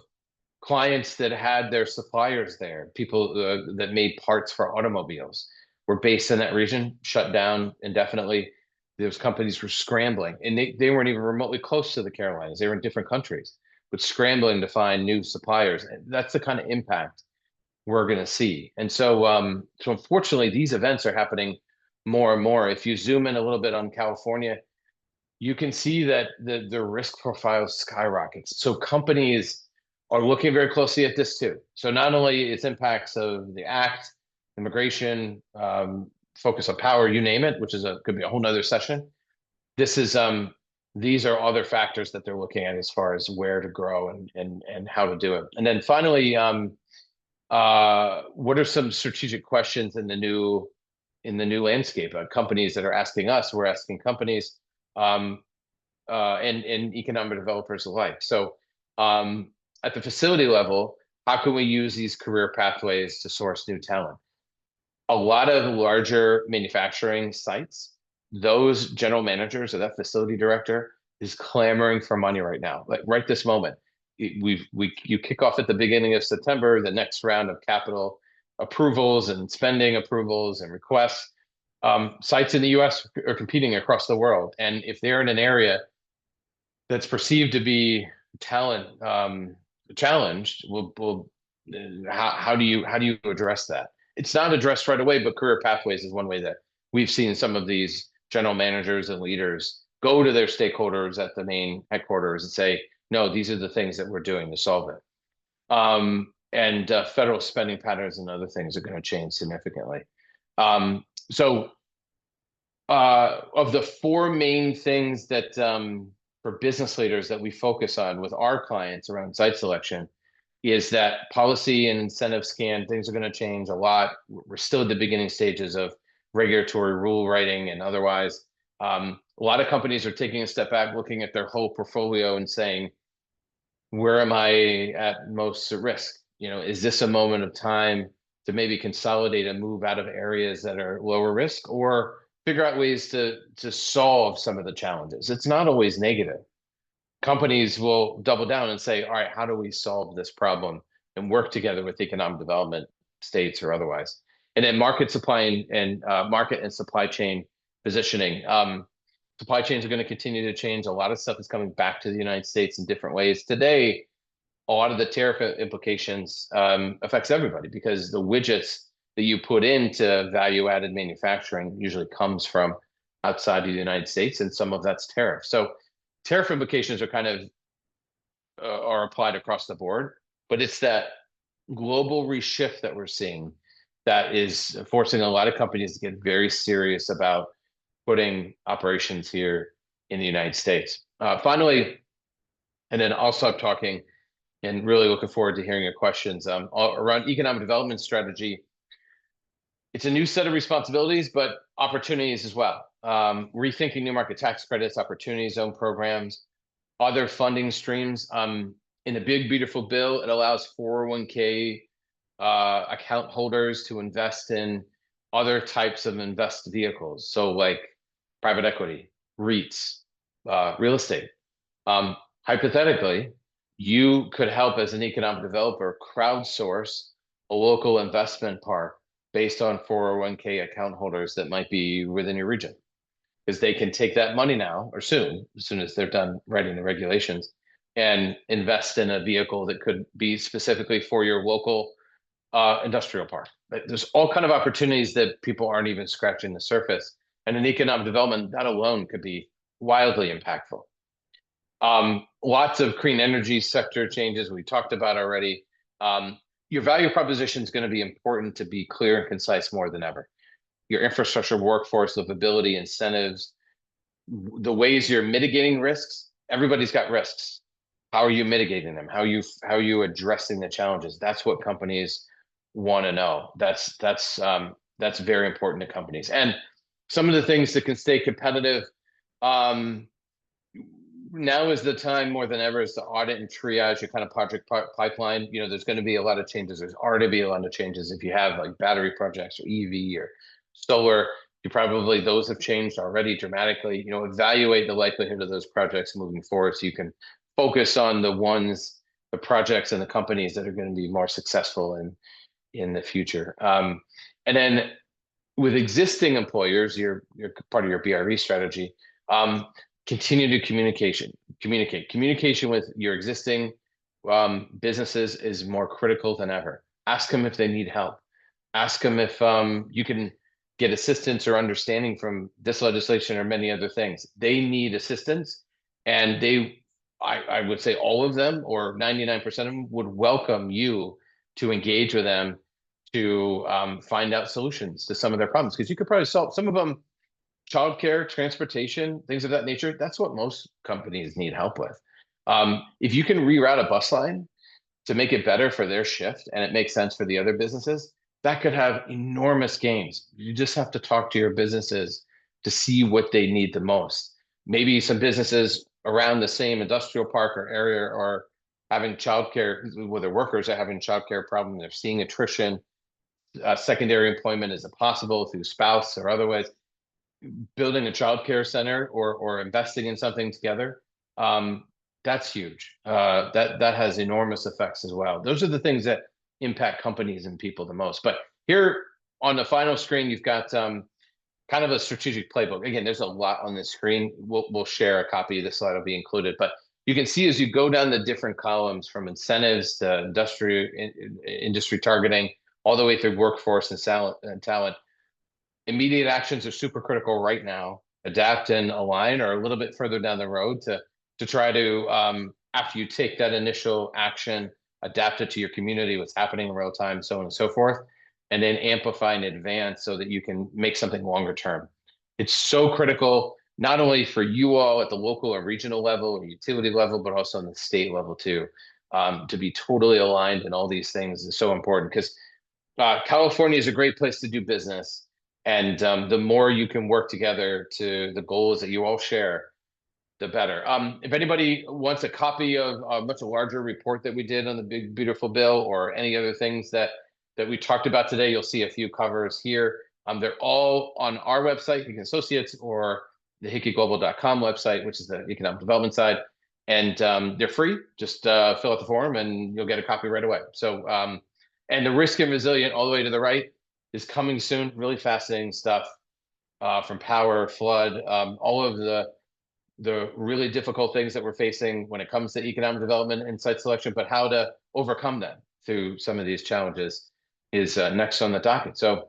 clients that had their suppliers there, people that made parts for automobiles, were based in that region, shut down indefinitely. Those companies were scrambling, and they weren't even remotely close to the Carolinas. They were in different countries, but scrambling to find new suppliers. And that's the kind of impact we're going to see. And so unfortunately, these events are happening more and more. If you zoom in a little bit on California, you can see that the risk profile skyrockets. So companies are looking very closely at this too. So not only its impacts of the act, immigration, focus on power, you name it, which could be a whole nother session. These are other factors that they're looking at as far as where to grow and how to do it. And then finally, what are some strategic questions in the new landscape? Companies that are asking us, we're asking companies, and economic developers alike. So at the facility level, how can we use these career pathways to source new talent? A lot of larger manufacturing sites, those general managers or that facility director is clamoring for money right now. Like right this moment, you kick off at the beginning of September, the next round of capital approvals and spending approvals and requests. Sites in the US are competing across the world. And if they're in an area that's perceived to be talent challenged, how do you address that? It's not addressed right away, but career pathways is one way that we've seen some of these general managers and leaders go to their stakeholders at the main headquarters and say, no, these are the things that we're doing to solve it. And federal spending patterns and other things are going to change significantly. So of the four main things that for business leaders that we focus on with our clients around site selection, is that policy and incentive scan, things are going to change a lot. We're still at the beginning stages of regulatory rule writing and otherwise. A lot of companies are taking a step back, looking at their whole portfolio and saying, where am I at most at risk? Is this a moment of time to maybe consolidate and move out of areas that are lower risk, or figure out ways to solve some of the challenges? It's not always negative. Companies will double down and say, all right, how do we solve this problem and work together with economic development, states or otherwise? And then market supply and market and supply chain positioning. Supply chains are going to continue to change. A lot of stuff is coming back to the United States in different ways. Today, a lot of the tariff implications affects everybody, because the widgets that you put into value-added manufacturing usually comes from outside of the United States, and some of that's tariff. So tariff implications are kind of are applied across the board, but it's that global reshift that we're seeing that is forcing a lot of companies to get very serious about putting operations here in the United States. Finally, and then I'll stop talking and really looking forward to hearing your questions around economic development strategy. It's a new set of responsibilities, but opportunities as well. Rethinking new market tax credits, opportunity zone programs, other funding streams. In the big, beautiful bill, it allows 401k account holders to invest in other types of invest vehicles. So like private equity, REITs, real estate. Hypothetically, you could help as an economic developer crowdsource a local investment park based on 401k account holders that might be within your region. Because they can take that money now or soon, as soon as they're done writing the regulations, and invest in a vehicle that could be specifically for your local industrial park. There's all kind of opportunities that people aren't even scratching the surface. And in economic development, that alone could be wildly impactful. Lots of clean energy sector changes we talked about already. Your value proposition is going to be important to be clear and concise more than ever. Your infrastructure, workforce, livability, incentives, the ways you're mitigating risks. Everybody's got risks. How are you mitigating them? How are you addressing the challenges? That's what companies want to know. That's very important to companies. And some of the things that can stay competitive. Now is the time more than ever is to audit and triage your kind of project pipeline. There's going to be a lot of changes. There's already be a lot of changes. If you have like battery projects or EV or solar, those have changed already dramatically. Evaluate the likelihood of those projects moving forward so you can focus on the projects and the companies that are going to be more successful in the future. And then with existing employers, you're part of your BRE strategy. Continue to communicate with your existing businesses is more critical than ever. Ask them if they need help. Ask them if you can get assistance or understanding from this legislation or many other things. They need assistance, and I would say all of them or 99% of them would welcome you to engage with them to find out solutions to some of their problems, because you could probably solve some of them. Childcare, transportation, things of that nature, that's what most companies need help with. If you can reroute a bus line to make it better for their shift and it makes sense for the other businesses, that could have enormous gains. You just have to talk to your businesses to see what they need the most. Maybe some businesses around the same industrial park or area are having childcare, where their workers are having childcare problems. They're seeing attrition. Secondary employment is possible through spouse or other ways. Building a childcare center or investing in something together, that's huge. That has enormous effects as well. Those are the things that impact companies and people the most. But here on the final screen, you've got kind of a strategic playbook. Again, there's a lot on this screen. We'll share a copy of this slide. Will be included. But you can see as you go down the different columns, from incentives to industry targeting, all the way through workforce and talent. Immediate actions are super critical right now. Adapt and align are a little bit further down the road to try to, after you take that initial action, adapt it to your community, what's happening in real time, so on and so forth, and then amplify in advance so that you can make something longer term. It's so critical, not only for you all at the local or regional level or utility level, but also on the state level too. To be totally aligned in all these things is so important, because California is a great place to do business. And the more you can work together to the goals that you all share, the better. If anybody wants a copy of a much larger report that we did on the big, beautiful bill, or any other things that we talked about today, you'll see a few covers here. They're all on our website, Hickey Associates, or the hickeyglobal.com website, which is the economic development side. And they're free. Just fill out the form and you'll get a copy right away. So, and the risk and resilient all the way to the right is coming soon. Really fascinating stuff from power, flood, all of the really difficult things that we're facing when it comes to economic development and site selection, but how to overcome them through some of these challenges is next on the docket. So,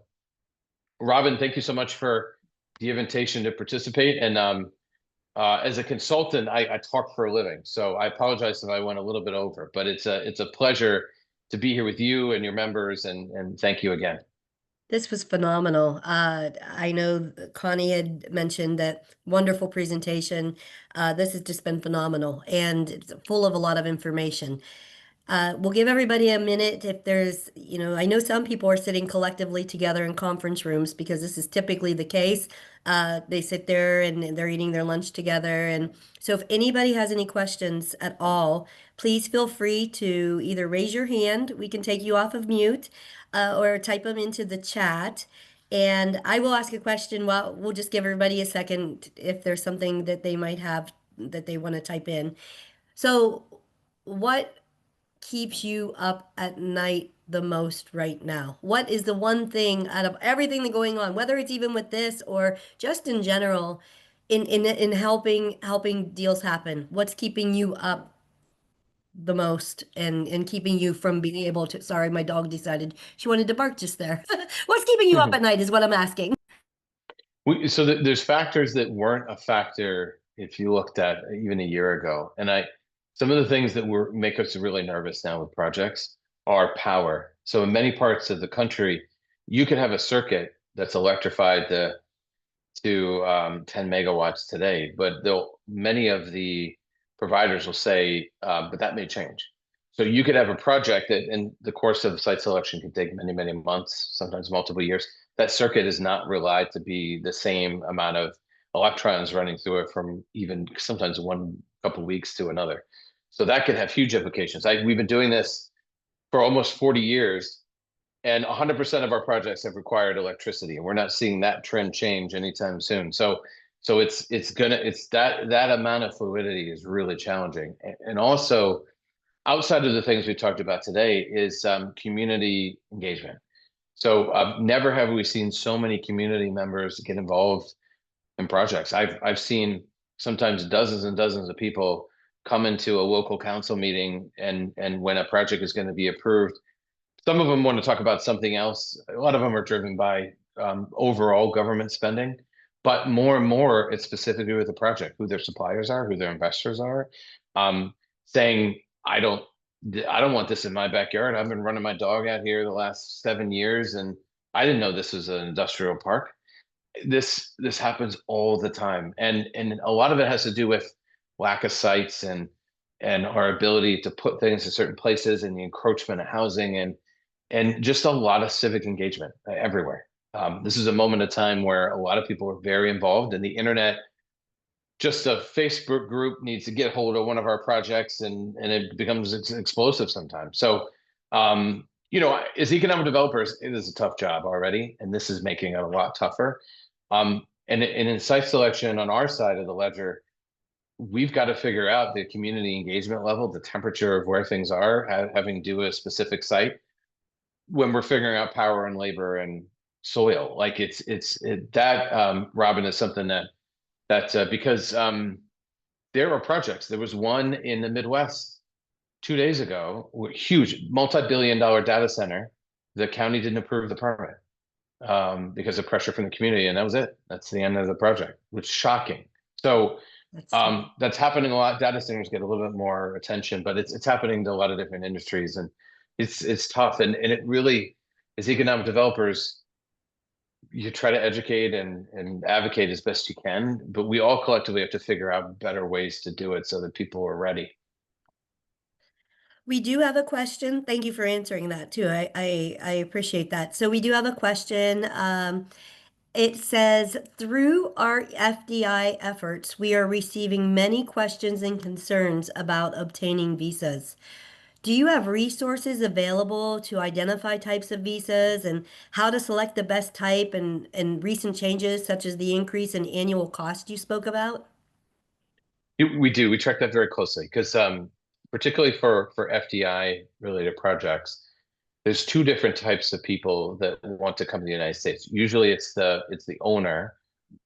Robin, thank you so much for the invitation to participate. And as a consultant, I talk for a living, so I apologize if I went a little bit over, but it's a pleasure to be here with you and your members, and thank you again. This was phenomenal. I know Connie had mentioned that wonderful presentation. This has just been phenomenal and it's full of a lot of information. We'll give everybody a minute if there's, I know some people are sitting collectively together in conference rooms because this is typically the case. They sit there and they're eating their lunch together. And so if anybody has any questions at all, please feel free to either raise your hand, we can take you off of mute, or type them into the chat. And I will ask a question. Well, we'll just give everybody a second if there's something that they might have that they want to type in. So, what keeps you up at night the most right now? What is the one thing out of everything that's going on, whether it's even with this or just in general, in helping deals happen? What's keeping you up the most and keeping you from being able to, sorry, my dog decided she wanted to bark just there. What's keeping you up at night is what I'm asking. There's factors that weren't a factor if you looked at even a year ago. And some of the things that were make us really nervous now with projects are power. So in many parts of the country, you could have a circuit that's electrified to 10 megawatts today, but many of the providers will say, but that may change. So you could have a project that in the course of site selection can take many, many months, sometimes multiple years. That circuit is not relied to be the same amount of electrons running through it from even sometimes one couple weeks to another. So that could have huge implications. We've been doing this for almost 40 years, and 100% of our projects have required electricity, and we're not seeing that trend change anytime soon. So it's that amount of fluidity is really challenging. And also outside of the things we talked about today is community engagement. So never have we seen so many community members get involved in projects. I've seen sometimes dozens and dozens of people come into a local council meeting, and when a project is going to be approved, some of them want to talk about something else. A lot of them are driven by overall government spending, but more and more it's specifically with the project, who their suppliers are, who their investors are, saying, I don't want this in my backyard. I've been running my dog out here the last 7 years, and I didn't know this was an industrial park. This happens all the time, and a lot of it has to do with lack of sites and our ability to put things in certain places and the encroachment of housing and just a lot of civic engagement everywhere. This is a moment of time where a lot of people are very involved, and the internet, just a Facebook group needs to get hold of one of our projects, and it becomes explosive sometimes. So, as economic developers, it is a tough job already, and this is making it a lot tougher. And in site selection on our side of the ledger, we've got to figure out the community engagement level, the temperature of where things are, having to do a specific site when we're figuring out power and labor and soil. Like Robin, is something that because there are projects. There was one in the Midwest 2 days ago, huge multi-billion-dollar data center. The county didn't approve the permit because of pressure from the community, and that was it. That's the end of the project, which is shocking. So that's happening a lot. Data centers get a little bit more attention, but it's happening to a lot of different industries, and it's tough. And it really, as economic developers, you try to educate and advocate as best you can, but we all collectively have to figure out better ways to do it so that people are ready. We do have a question. Thank you for answering that too. I appreciate that. So we do have a question. It says, through our FDI efforts, we are receiving many questions and concerns about obtaining visas. Do you have resources available to identify types of visas and how to select the best type and recent changes such as the increase in annual cost you spoke about? We do. We track that very closely because particularly for FDI related projects, there's two different types of people that want to come to the United States. Usually it's the owner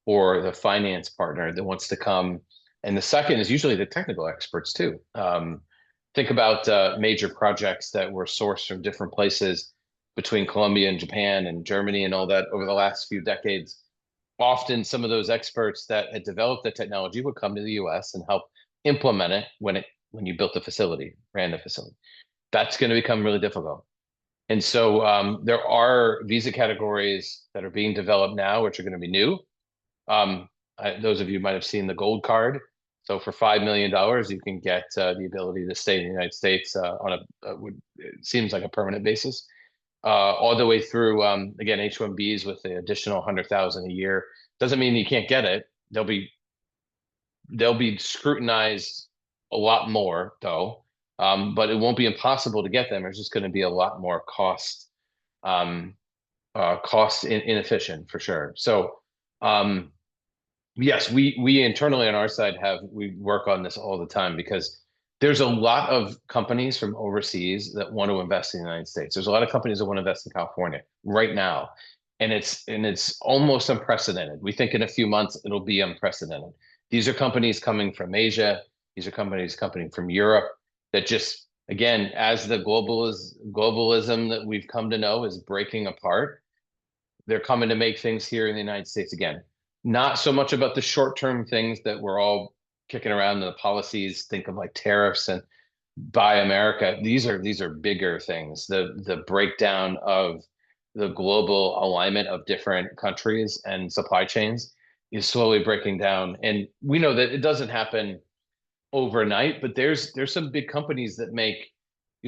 or the finance partner that wants to come. And the second is usually the technical experts too. Think about major projects that were sourced from different places between Colombia and Japan and Germany and all that over the last few decades. Often some of those experts that had developed the technology would come to the US and help implement it when you built the facility, ran the facility. That's going to become really difficult. And so there are visa categories that are being developed now, which are going to be new. Those of you might have seen the gold card. So for $5 million, you can get the ability to stay in the United States on it seems like a permanent basis, all the way through again H-1Bs with the additional 100,000 a year. Doesn't mean you can't get it. They'll be scrutinized a lot more though, but it won't be impossible to get them. There's just going to be a lot more um, inefficient for sure. So. Yes, we internally on our side we work on this all the time because there's a lot of companies from overseas that want to invest in the United States. There's a lot of companies that want to invest in California right now, and it's almost unprecedented. We think in a few months it'll be unprecedented. These are companies coming from Asia. These are companies coming from Europe that just again, as the globalism that we've come to know is breaking apart, they're coming to make things here in the United States again. Not so much about the short-term things that we're all kicking around in the policies, think of like tariffs and buy America. These are bigger things. The breakdown of the global alignment of different countries and supply chains is slowly breaking down. And we know that it doesn't happen overnight, but there's some big companies that make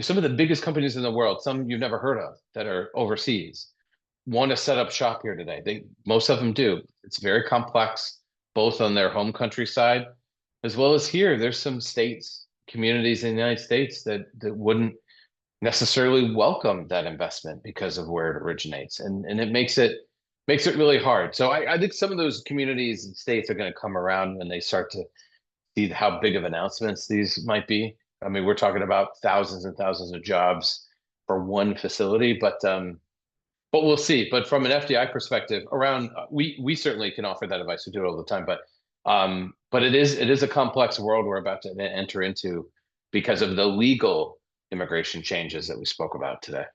some of the biggest companies in the world, some you've never heard of that are overseas want to set up shop here today. Most of them do. It's very complex, both on their home country side as well as here. There's some states, communities in the United States that wouldn't necessarily welcome that investment because of where it originates, and it makes it really hard. So I think some of those communities and states are going to come around when they start to see how big of announcements these might be. I mean, we're talking about thousands and thousands of jobs for one facility, but we'll see. But from an FDI perspective, around we certainly can offer that advice. We do it all the time. But it is a complex world we're about to enter into because of the legal immigration changes that we spoke about today.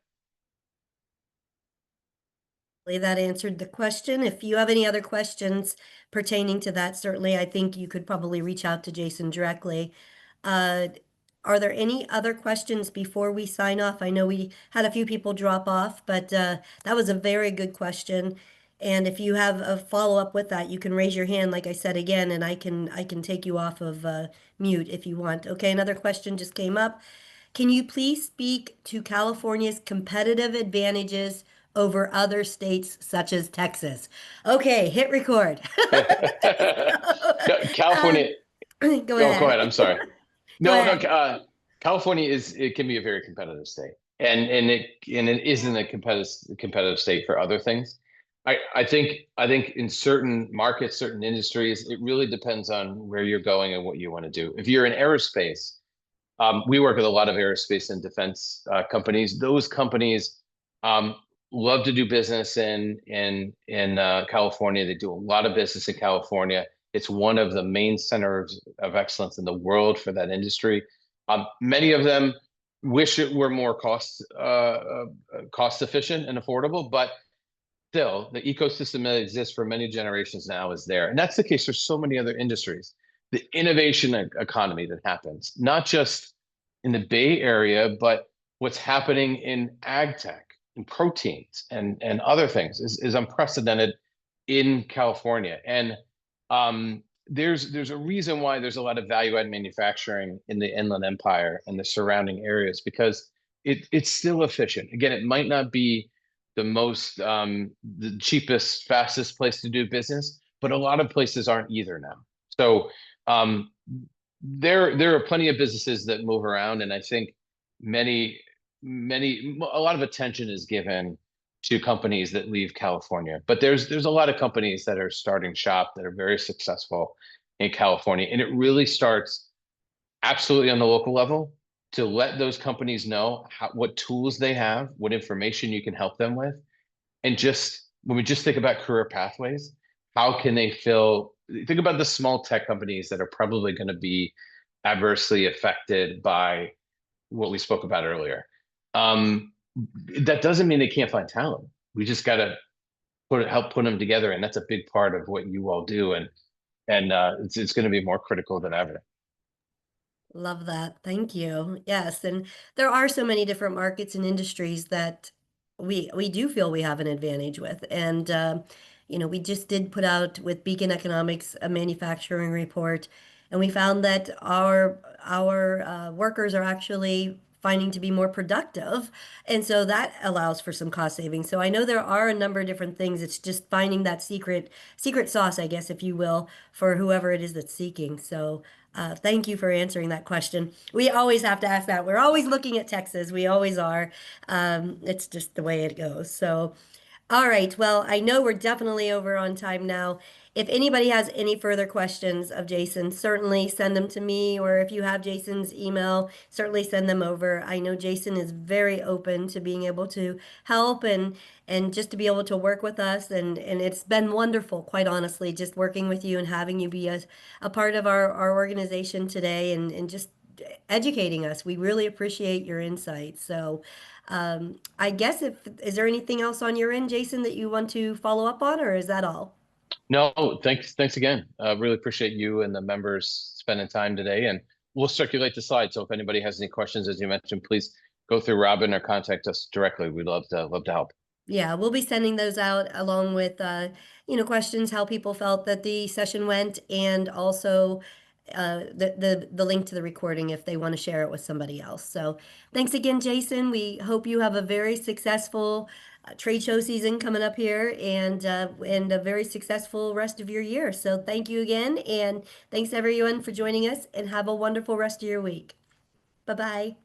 That answered the question. If you have any other questions pertaining to that, certainly I think you could probably reach out to Jason directly. Uh, are there any other questions before we sign off? I know we had a few people drop off, but that was a very good question. And if you have a follow-up with that, you can raise your hand, like I said again, and I can take you off of mute if you want. Okay, another question just came up. Can you please speak to California's competitive advantages over other states such as Texas? Okay, hit record. California. Go Oh, go ahead. ahead. I'm sorry. Go No, no. ahead. California it can be a very competitive state, and it isn't a competitive state for other things. I think in certain markets, certain industries, it really depends on where you're going and what you want to do. If you're in aerospace, we work with a lot of aerospace and defense companies. Those companies um, love to do business in California. They do a lot of business in California. It's one of the main centers of excellence in the world for that industry. Many of them wish it were more cost efficient and affordable, but still, the ecosystem that exists for many generations now is there, and that's the case for so many other industries. The innovation economy that happens, not just in the Bay Area, but what's happening in ag tech and proteins and other things is unprecedented in California. And there's a reason why there's a lot of value add manufacturing in the Inland Empire and the surrounding areas because it's still efficient. Again, it might not be the cheapest, fastest place to do business, but a lot of places aren't either now. So um, there are plenty of businesses that move around, and I think a lot of attention is given to companies that leave California. But there's a lot of companies that are starting shop that are very successful in California, and it really starts absolutely on the local level to let those companies know what tools they have, what information you can help them with, and just when we just think about career pathways, how can they think about the small tech companies that are probably going to be adversely affected by what we spoke about earlier. Um, that doesn't mean they can't find talent. We just got to help put them together, and that's a big part of what you all do. And it's going to be more critical than ever. Love that. Thank you. Yes, and there are so many different markets and industries that we do feel we have an advantage with. And we just did put out with Beacon Economics a manufacturing report, and we found that our workers are actually finding to be more productive, and so that allows for some cost savings. So I know there are a number of different things. It's just finding that secret sauce, I guess, if you will, for whoever it is that's seeking. So. Thank you for answering that question. We always have to ask that. We're always looking at Texas. We always are. It's just the way it goes. So, all right. Well, I know we're definitely over on time now. If anybody has any further questions of Jason, certainly send them to me, or if you have Jason's email, certainly send them over. I know Jason is very open to being able to help and just to be able to work with us, and it's been wonderful, quite honestly, just working with you and having you be a part of our organization today and just educating us. We really appreciate your insights. So, I guess if is there anything else on your end, Jason, that you want to follow up on, or is that all? No, thanks again. Really appreciate you and the members spending time today, and we'll circulate the slide. So if anybody has any questions, as you mentioned, please go through Robin or contact us directly. We'd love to help. Yeah, we'll be sending those out along with questions, how people felt that the session went, and also the link to the recording if they want to share it with somebody else. So thanks again, Jason. We hope you have a very successful trade show season coming up here and a very successful rest of your year. So thank you again, and thanks everyone for joining us, and have a wonderful rest of your week. Bye-bye.